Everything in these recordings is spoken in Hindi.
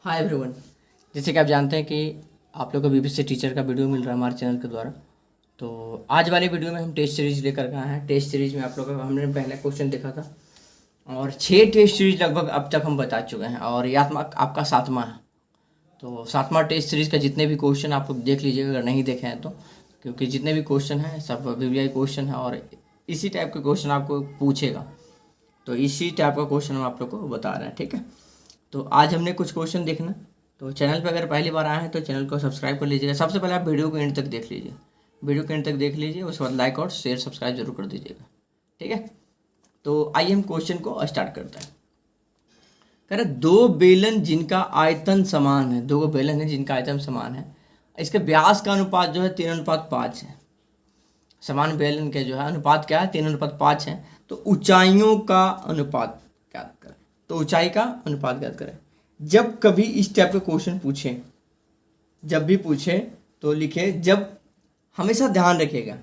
Hi everyone. जैसे कि आप जानते हैं कि आप लोग को बीबीसी टीचर का वीडियो मिल रहा है हमारे चैनल के द्वारा। तो आज वाले वीडियो में हम टेस्ट सीरीज लेकर के आए हैं। टेस्ट सीरीज में आप लोगों का हमने पहले क्वेश्चन देखा था और 6 टेस्ट सीरीज लगभग अब तक हम बता चुके हैं और ये आपका 7वां है। तो 7वां टेस्ट सीरीज का जितने भी क्वेश्चन आप लोग देख लीजिएगा अगर नहीं देखे हैं तो, क्योंकि जितने भी क्वेश्चन हैं सब वीवीआई क्वेश्चन है और इसी टाइप के क्वेश्चन आपको पूछेगा। तो इसी टाइप का क्वेश्चन हम आप लोग को बता रहे हैं, ठीक है। तो आज हमने कुछ क्वेश्चन देखना। तो चैनल पे अगर पहली बार आए हैं तो चैनल को सब्सक्राइब कर लीजिएगा। सबसे पहले आप वीडियो को एंड तक देख लीजिए, वीडियो को एंड तक देख लीजिए, उसके बाद लाइक और शेयर सब्सक्राइब जरूर कर दीजिएगा, ठीक है। तो आइए हम क्वेश्चन को स्टार्ट करते हैं। कह रहे दो बेलन जिनका आयतन समान है, दो बेलन है जिनका आयतन समान है, इसके व्यास का अनुपात जो है 3:5 है। समान बेलन के जो है अनुपात क्या है 3:5 है। तो ऊंचाइयों का अनुपात ज्ञात करें। तो ऊंचाई का अनुपात ज्ञात करें। जब कभी इस टाइप के क्वेश्चन पूछे, जब भी पूछे तो लिखे, जब हमेशा ध्यान रखिएगा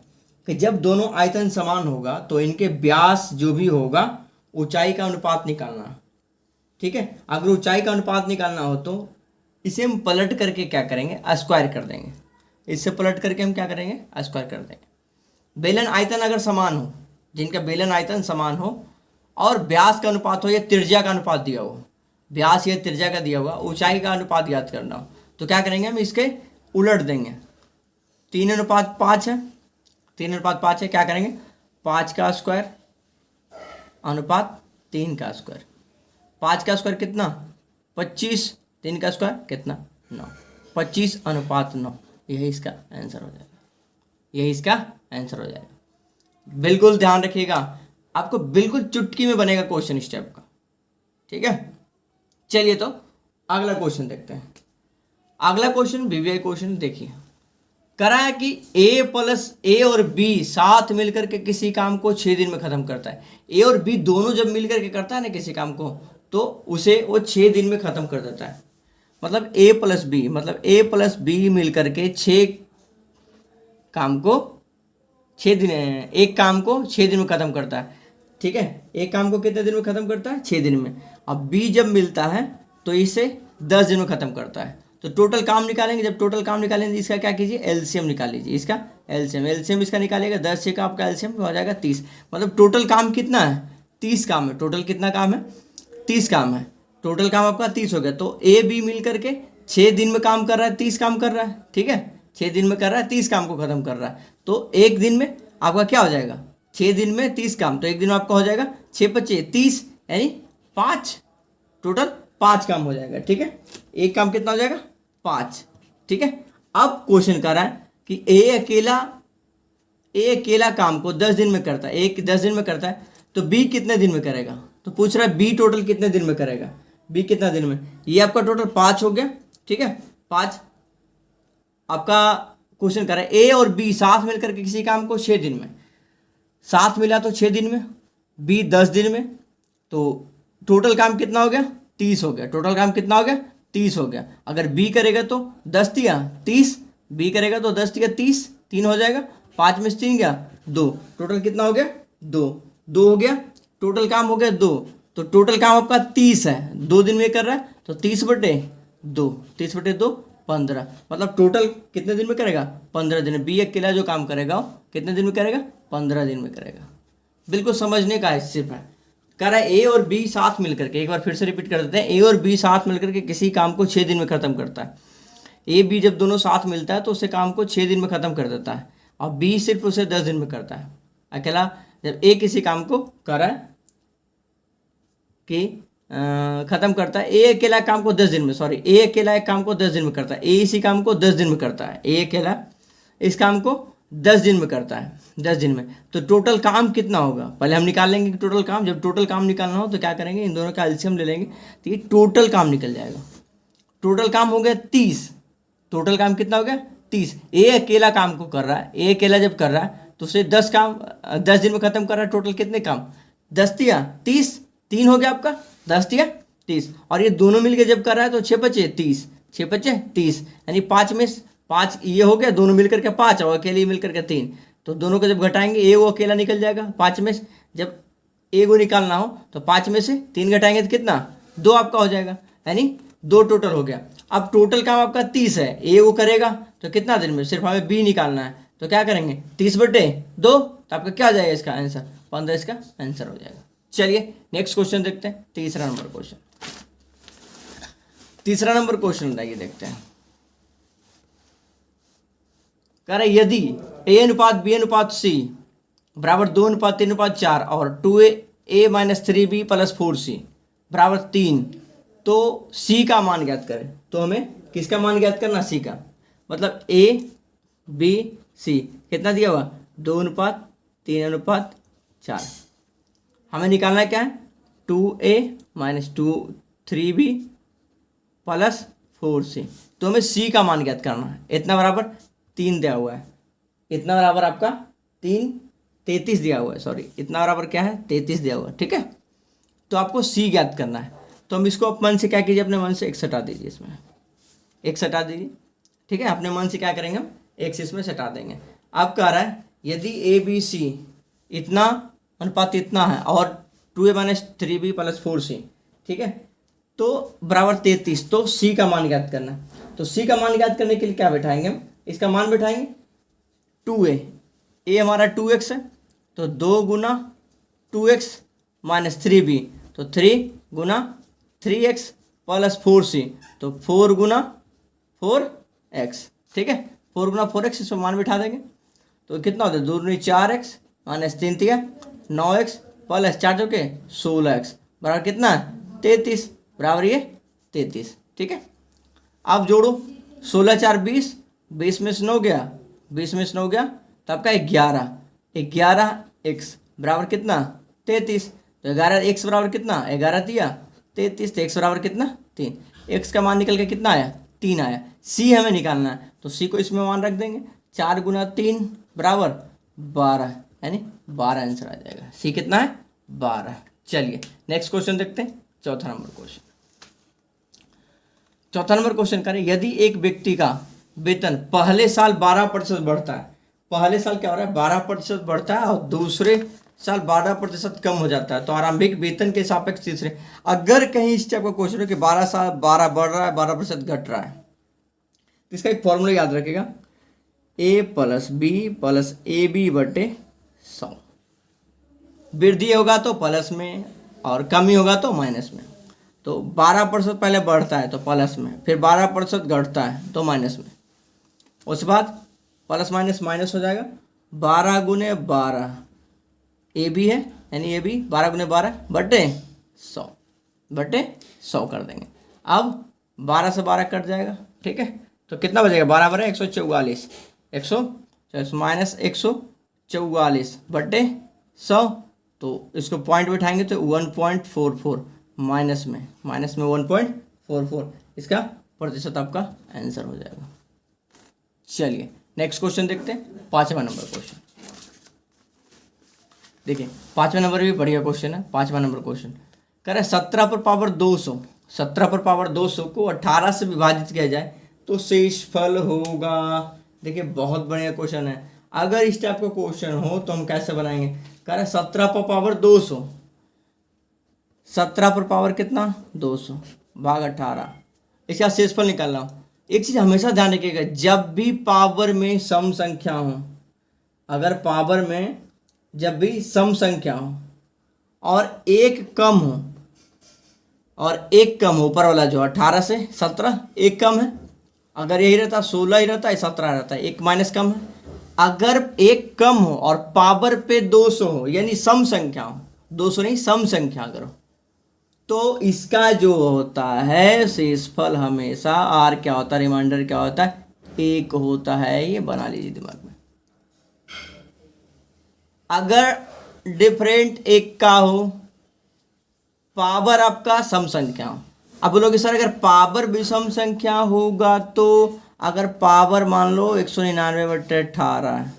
कि जब दोनों आयतन समान होगा तो इनके व्यास जो भी होगा ऊंचाई का अनुपात निकालना, ठीक है। अगर ऊंचाई का अनुपात निकालना हो तो इसे हम पलट करके क्या करेंगे, स्क्वायर कर देंगे। इससे पलट करके हम क्या करेंगे, स्क्वायर कर देंगे। बेलन आयतन अगर समान हो, जिनका बेलन आयतन समान हो और व्यास का अनुपात हो या त्रिज्या का अनुपात दिया हो, व्यास या त्रिज्या का दिया हुआ, ऊंचाई का अनुपात ज्ञात करना हो तो क्या करेंगे, हम इसके उलट देंगे। 3:5 है, 3:5 है, क्या करेंगे 5 का स्क्वायर अनुपात 3 का स्क्वायर। 5 का स्क्वायर कितना 25, 3 का स्क्वायर कितना 9, 25:9। यही इसका आंसर हो जाएगा, यही इसका आंसर हो जाएगा। बिल्कुल ध्यान रखिएगा, आपको बिल्कुल चुटकी में बनेगा क्वेश्चन इस टाइप का, ठीक है। चलिए तो अगला क्वेश्चन देखते हैं। अगला क्वेश्चन वीवीआई क्वेश्चन देखिए। करा है कि A और B साथ मिलकर के किसी काम को 6 दिन में खत्म करता है। A और B दोनों जब मिलकर के करता है ना किसी काम को तो उसे वो 6 दिन में खत्म कर देता है। मतलब A+B मिलकर के 6 काम को 6 दिन, एक काम को 6 दिन में खत्म करता है, ठीक है। एक काम को कितने दिन में खत्म करता है, 6 दिन में। अब बी जब मिलता है तो इसे 10 दिन में खत्म करता है। तो टोटल काम निकालेंगे, जब टोटल काम निकालेंगे इसका क्या कीजिए, एलसीएम निकाल लीजिए। इसका एलसीएम इसका निकालेगा, 10 से का आपका एलसीएम हो जाएगा 30। मतलब टोटल काम कितना है, 30 काम है। टोटल कितना काम है, 30 काम है। टोटल काम आपका 30 हो गया। तो ए बी मिल करके 6 दिन में काम कर रहा है, 30 काम कर रहा है, ठीक है। 6 दिन में कर रहा है, 30 काम को खत्म कर रहा है। तो एक दिन में आपका क्या हो जाएगा, 6 दिन में 30 काम, तो एक दिन में आपका हो जाएगा 6×5 30 यानी 5, टोटल 5 काम हो जाएगा, ठीक है। एक काम कितना हो जाएगा 5, ठीक है। अब क्वेश्चन कर रहा है कि ए अकेला काम को 10 दिन में करता है, एक 10 दिन में करता है, तो बी कितने दिन में करेगा। तो पूछ रहा है बी टोटल कितने दिन में करेगा, बी कितना दिन में। ये आपका टोटल 5 हो गया, ठीक है। 5 आपका क्वेश्चन कर रहा है ए और बी साथ मिलकर के किसी काम को 6 दिन में, साथ मिला तो 6 दिन में, बी 10 दिन में, तो टोटल काम कितना हो गया 30 हो गया। टोटल काम कितना हो गया 30 हो गया। अगर बी करेगा तो 10 दिया 30, बी करेगा तो 10 दिया 30, 3 हो जाएगा, 5 में से 3 गया 2, टोटल कितना हो गया 2 हो गया। टोटल काम हो गया 2, तो टोटल काम आपका 30 है, 2 दिन में कर रहा है, तो 30/2, 30/2 15। मतलब टोटल कितने दिन में करेगा 15 दिन में। बी अकेला जो काम करेगा वो कितने दिन में करेगा 15 दिन में करेगा। बिल्कुल समझने का है सिर्फ है। कह रहा है ए और बी साथ मिलकर के, एक बार फिर से रिपीट कर देते हैं, ए और बी साथ मिलकर के किसी काम को 6 दिन में खत्म करता है। ए बी जब दोनों साथ मिलता है तो उसे काम को 6 दिन में खत्म कर देता है और बी सिर्फ उसे 10 दिन में करता है अकेला। जब ए किसी काम को कर रहा है कि खत्म करता है, ए अकेला काम को 10 दिन में, सॉरी ए अकेला एक काम को 10 दिन में करता है, ए इसी काम को 10 दिन में करता है, ए अकेला इस काम को 10 दिन में करता है, 10 दिन में। तो टोटल काम कितना होगा पहले हम निकाल लेंगे कि टोटल काम, जब टोटल काम निकालना हो तो क्या करेंगे, इन दोनों का एलसीएम ले लेंगे तो ये टोटल काम निकल जाएगा। टोटल काम हो गया 30, टोटल काम कितना हो गया 30। ए अकेला काम को कर रहा है, ए अकेला जब कर रहा है तो उसे 10 काम 10 दिन में खत्म कर रहा है। टोटल कितने काम 10 दिया 30, 3 हो गया आपका, 10 दिया 30, और ये दोनों मिलके जब कर रहा है तो 6×5 30, 6×5 30 यानी 5 में 5 ये हो गया, दोनों मिलकर के 5 और अकेले मिलकर के 3, तो दोनों को जब घटाएंगे ए वो अकेला निकल जाएगा। 5 में जब ए को निकालना हो तो 5 में से 3 घटाएंगे तो कितना 2 आपका हो जाएगा, यानी 2 टोटल हो गया। अब टोटल काम आपका 30 है, ए वो करेगा तो कितना दिन में, सिर्फ हमें बी निकालना है, तो क्या करेंगे 30/2, तो आपका क्या आ जाएगा इसका आंसर, 15 इसका आंसर हो जाएगा। चलिए नेक्स्ट क्वेश्चन देखते हैं, तीसरा नंबर क्वेश्चन। तीसरा नंबर क्वेश्चन बताइए, देखते हैं। कह रहे यदि ए अनुपात बी अनुपात सी बराबर 2:3:4 और 2a-3b + 4c बराबर 3, तो सी का मान ज्ञात करें। तो हमें किसका मान ज्ञात करना, सी का, मतलब ए बी सी कितना दिया हुआ, 2:3:4। हमें निकालना क्या है, 2a - 3b + 4c। तो हमें सी का मान ज्ञात करना है। इतना बराबर 3 दिया हुआ है, इतना बराबर आपका 33 दिया हुआ है, सॉरी इतना बराबर क्या है, 33 दिया हुआ है, ठीक है। तो आपको सी ज्ञात करना है। तो हम इसको आप मन से क्या कीजिए, अपने मन से x हटा दीजिए, इसमें x हटा दीजिए, ठीक है। अपने मन से क्या करेंगे हम, x इसमें हटा देंगे। अब कह रहा है यदि ए बी सी इतना अनुपात इतना है और 2a - 3b + 4c, ठीक है, तो बराबर 33, तो सी का मान ज्ञात करना है। तो सी का मान ज्ञात करने के लिए क्या बैठाएंगे हम, इसका मान बैठाएंगे 2a, ए हमारा 2x है, तो 2 × 2x - 3b, तो 3 × 3x + 4c, तो 4 × 4x, ठीक है। 4 × 4x इसमें मान बिठा देंगे, तो कितना होता है, 2 × 4x - 3 × 9x + 4 × 16x बराबर कितना है, 33, बराबर ये 33, ठीक है। आप जोड़ो, 16 × 4 = 20, 20 में से 9 गया, 20 में से 9 गया, तो आपका 11x बराबर कितना, 33। तो 11x बराबर कितना, 11 दिया 33, तो x बराबर कितना, 3। x का मान निकल के कितना आया, 3 आया। c हमें निकालना है, तो c को इसमें मान रख देंगे, 4 × 3 बराबर 12, यानी 12 आंसर आ जाएगा। c कितना है, 12। चलिए नेक्स्ट क्वेश्चन देखते हैं, चौथा नंबर क्वेश्चन। चौथा नंबर क्वेश्चन करें, यदि एक व्यक्ति का वेतन पहले साल 12% बढ़ता है, पहले साल क्या हो रहा है, 12% बढ़ता है, और दूसरे साल 12% कम हो जाता है, तो आरंभिक वेतन के सापेक्ष तीसरे, अगर कहीं इस टाइप का क्वेश्चन हो कि 12 साल 12 बढ़ रहा है, 12% घट रहा है, तो इसका एक फॉर्मूला याद रखिएगा, a + b + ab/100। वृद्धि होगा तो प्लस में और कमी होगा तो माइनस में। तो 12% पहले बढ़ता है तो प्लस में, फिर 12% घटता है तो माइनस में, उसके बाद प्लस माइनस माइनस हो जाएगा। 12 × 12 ए बी है, यानी ए बी 12 × 12/100 कर देंगे। अब 12 से 12 कट जाएगा, ठीक है, तो कितना बचेगा, 12 × 144, 100 माइनस 144/100, तो इसको पॉइंट बैठाएंगे तो 1.44, माइनस में 1.44, इसका प्रतिशत आपका आंसर हो जाएगा। चलिए नेक्स्ट क्वेश्चन देखते हैं, 5वां नंबर क्वेश्चन। देखिए 5वां नंबर भी बढ़िया क्वेश्चन है। 5वां नंबर क्वेश्चन कह रहे 17/200 को 18 से विभाजित किया जाए तो शेषफल होगा। देखिए बहुत बढ़िया क्वेश्चन है। अगर इस टाइप का क्वेश्चन हो तो हम कैसे बनाएंगे, कह रहे 17/200, 17 कितना 200 भाग 18, इसका शेषफल निकालना हो। एक चीज हमेशा ध्यान रखिएगा, जब भी पावर में सम संख्या हो, अगर पावर में जब भी सम संख्या हो और एक कम हो, ऊपर वाला जो 18 से 17 एक कम है, अगर यही रहता 16 ही रहता है, 17 रहता है, एक माइनस कम है। अगर एक कम हो और पावर पे 200 हो, यानी सम संख्या हो, 200 नहीं सम संख्या अगर हो, तो इसका जो होता है शेषफल हमेशा आर क्या होता है, रिमाइंडर क्या होता है, 1 होता है। ये बना लीजिए दिमाग में। अगर डिफरेंट एक का हो, पावर आपका सम संख्या हो, अब बोलोगे सर अगर पावर विषम संख्या होगा तो, अगर पावर मान लो 199/18 है,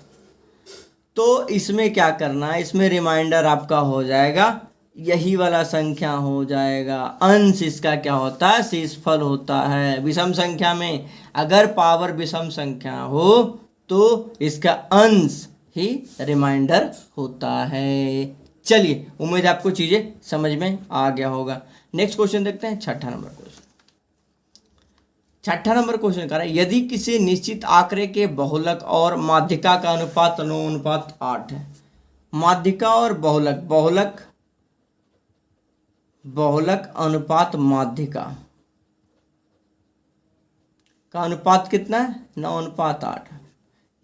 तो इसमें क्या करना है, इसमें रिमाइंडर आपका हो जाएगा यही वाला संख्या हो जाएगा। अंश इसका क्या होता है, शेषफल होता है। विषम संख्या में अगर पावर विषम संख्या हो तो इसका अंश ही रिमाइंडर होता है। चलिए उम्मीद है आपको चीजें समझ में आ गया होगा। नेक्स्ट क्वेश्चन देखते हैं, 6ठा नंबर क्वेश्चन। छठा नंबर क्वेश्चन कर रहा है, यदि किसी निश्चित आंकड़े के बहुलक और माध्यिका का अनुपात 9:8 है। माध्यिका और बहुलक अनुपात माध्यिका का अनुपात कितना है? 9:8।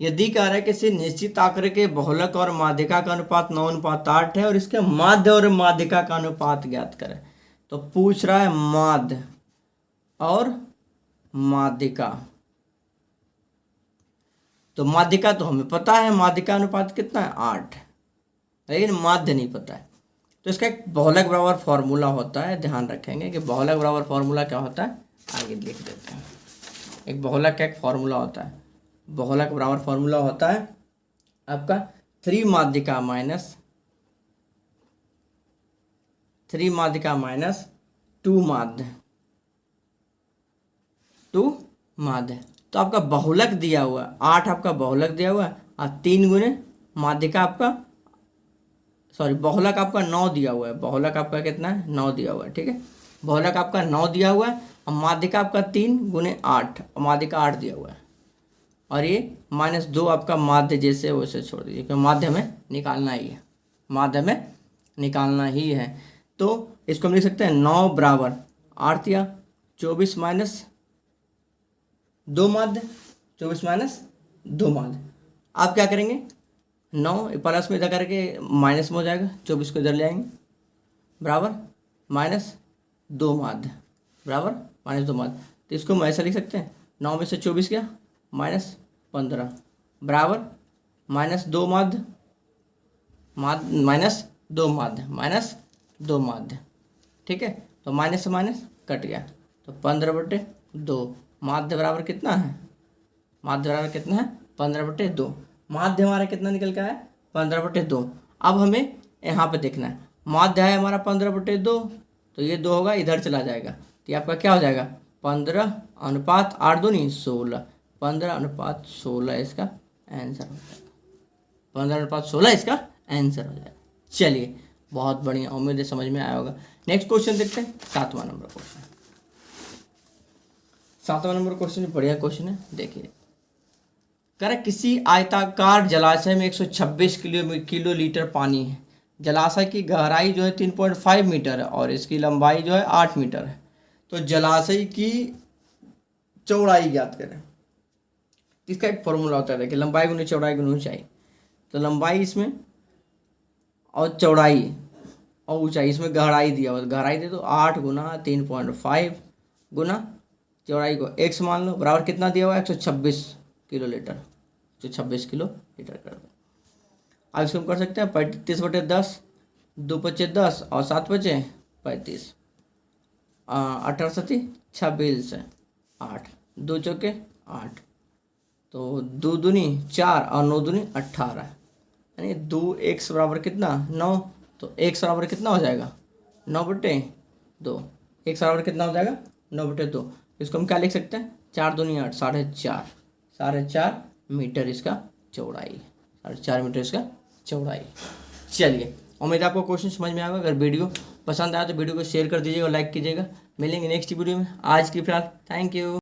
यदि कह रहा है किसी निश्चित आंकड़े के बहुलक और माध्यिका का अनुपात 9:8 है और इसके माध्य और माध्यिका का अनुपात ज्ञात करें, तो पूछ रहा है माध्य और माध्यिका। तो माध्यिका तो हमें पता है, माध्यिका अनुपात कितना है? 8, लेकिन माध्य नहीं पता है। तो इसका एक बहुलक बराबर फॉर्मूला होता है, ध्यान रखेंगे कि बहुलक बराबर फॉर्मूला क्या होता है, आगे लिख देते हैं। एक बहुलक का एक फॉर्मूला होता है, बहुलक बराबर फॉर्मूला होता है आपका 3 माध्यिका माइनस 2 माध्य। तो आपका बहुलक दिया हुआ है 8, आपका बहुलक दिया हुआ है और 3 गुने माध्यिका आपका बहुलक आपका 9 दिया हुआ है। बहुलक आपका कितना है? 9 दिया हुआ है, ठीक है। बहुलक आपका 9 दिया हुआ है और माध्यिका आपका 3 गुने 8 और माध्यिका 8 दिया हुआ है। और ये -2 आपका माध्य जैसे वैसे छोड़ दीजिए, क्योंकि माध्य हमें निकालना ही है, माध्य हमें निकालना ही है। तो इसको हम लिख सकते हैं 9 बराबर 8 या 24 माइनस 2 माध्य, 24 माइनस 2 माध्य। आप क्या करेंगे? 9 प्लस में इधर करके माइनस में हो जाएगा, 24 को इधर ले आएंगे बराबर -2 माध्य, बराबर -2 माध्य। तो इसको हम ऐसा लिख सकते हैं 9 में से 24 गया -15 बराबर -2 माध्य, -2 माध्य, ठीक है। तो माइनस से माइनस कट गया, तो 15/2 माध्य बराबर कितना है? माध्य बराबर कितना है? 15/2। माध्य हमारा कितना निकल के आया? 15/2। अब हमें यहाँ पे देखना है, माध्य है हमारा 15/2, तो ये 2 होगा, इधर चला जाएगा, तो ये आपका क्या हो जाएगा? 15:8 दूनी 16, 15:16 इसका आंसर हो जाएगा। 15:16 इसका आंसर हो जाएगा। चलिए, बहुत बढ़िया, उम्मीद है समझ में आया होगा। नेक्स्ट क्वेश्चन देखते हैं, 7वां नंबर क्वेश्चन। 7वां नंबर क्वेश्चन बढ़िया क्वेश्चन है, देखिए। कह रहा किसी आयताकार जलाशय में 126 किलोलीटर पानी है। जलाशय की गहराई जो है 3.5 मीटर है और इसकी लंबाई जो है 8 मीटर है। तो जलाशय की चौड़ाई ज्ञात करें। इसका एक फॉर्मूला होता है, देखिए, लंबाई गुने चौड़ाई गुने ऊंचाई। तो लंबाई इसमें और चौड़ाई और ऊंचाई, इसमें गहराई दिया हुआ, गहराई दे दो 8 गुना 3.5 गुना चौड़ाई को x मान लो, बराबर कितना दिया हुआ है? 126 किलोलीटर, 126 किलोलीटर कर दो। अब इसको हम कर सकते हैं 35/10, 2 × 5 = 10 और 7 × 5 = 35, 18 × 7 = 26, 8, 2 चौके 8, तो 2 दूनी 4 और 9 दूनी 18, यानी 2x बराबर कितना? 9। तो x बराबर कितना हो जाएगा? 9/2। x बराबर कितना हो जाएगा? 9/2। इसको हम क्या लिख सकते हैं? 4 दूनी 8, 4.5 मीटर इसका चौड़ाई, 4.5 मीटर इसका चौड़ाई। चलिए, उम्मीद आपको क्वेश्चन समझ में आएगा। अगर वीडियो पसंद आया तो वीडियो को शेयर कर दीजिएगा और लाइक कीजिएगा। मिलेंगे नेक्स्ट वीडियो में। आज की फिलहाल थैंक यू।